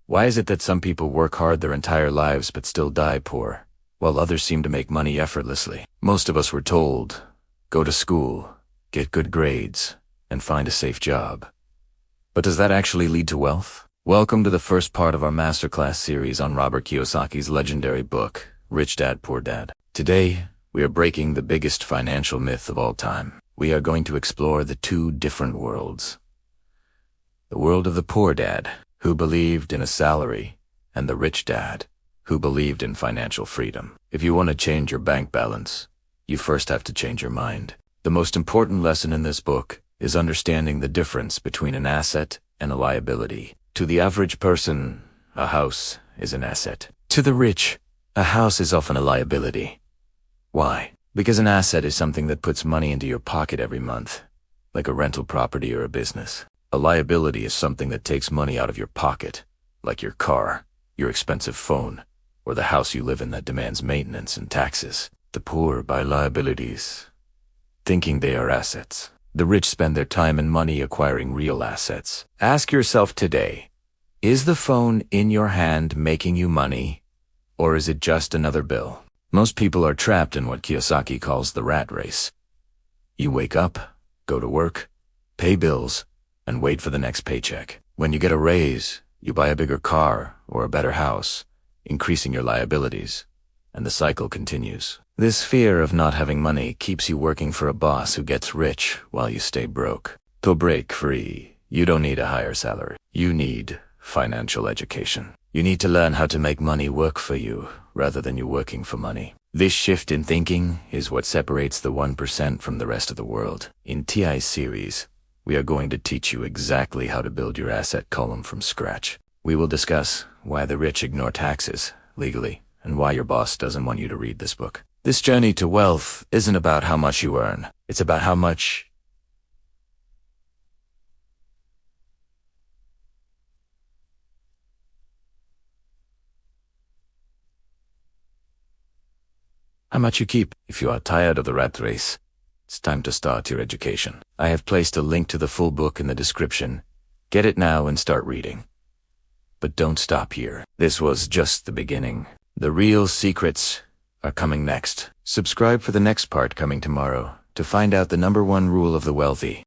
Why is it that some people work hard their entire lives but still die poor, while others seem to make money effortlessly? Most of us were told, go to school, get good grades, and find a safe job. But does that actually lead to wealth? Welcome to the first part of our masterclass series on Robert Kiyosaki's legendary book, Rich Dad, Poor Dad. Today, we are breaking the biggest financial myth of all time. We are going to explore the two different worlds. The world of the poor dad, who believed in a salary, and the rich dad, who believed in financial freedom. If you want to change your bank balance, you first have to change your mind. The most important lesson in this book is understanding the difference between an asset and a liability. To the average person, a house is an asset. To the rich, a house is often a liability. Why? Because an asset is something that puts money into your pocket every month, like a rental property or a business. A liability is something that takes money out of your pocket, like your car, your expensive phone, or the house you live in that demands maintenance and taxes. The poor buy liabilities, thinking they are assets. The rich spend their time and money acquiring real assets. Ask yourself today, is the phone in your hand making you money, or is it just another bill? Most people are trapped in what Kiyosaki calls the rat race. You wake up, go to work, pay bills, and wait for the next paycheck. When you get a raise, you buy a bigger car or a better house, increasing your liabilities, and the cycle continues. This fear of not having money keeps you working for a boss who gets rich while you stay broke. To break free, you don't need a higher salary. You need financial education. You need to learn how to make money work for you rather than you working for money. This shift in thinking is what separates the 1% from the rest of the world. In TI's series, we are going to teach you exactly how to build your asset column from scratch. We will discuss why the rich ignore taxes legally and why your boss doesn't want you to read this book. This journey to wealth isn't about how much you earn. It's about how much you keep. If you are tired of the rat race, it's time to start your education. I have placed a link to the full book in the description. Get it now and start reading. But don't stop here. This was just the beginning. The real secrets are coming next. Subscribe for the next part coming tomorrow to find out the #1 rule of the wealthy.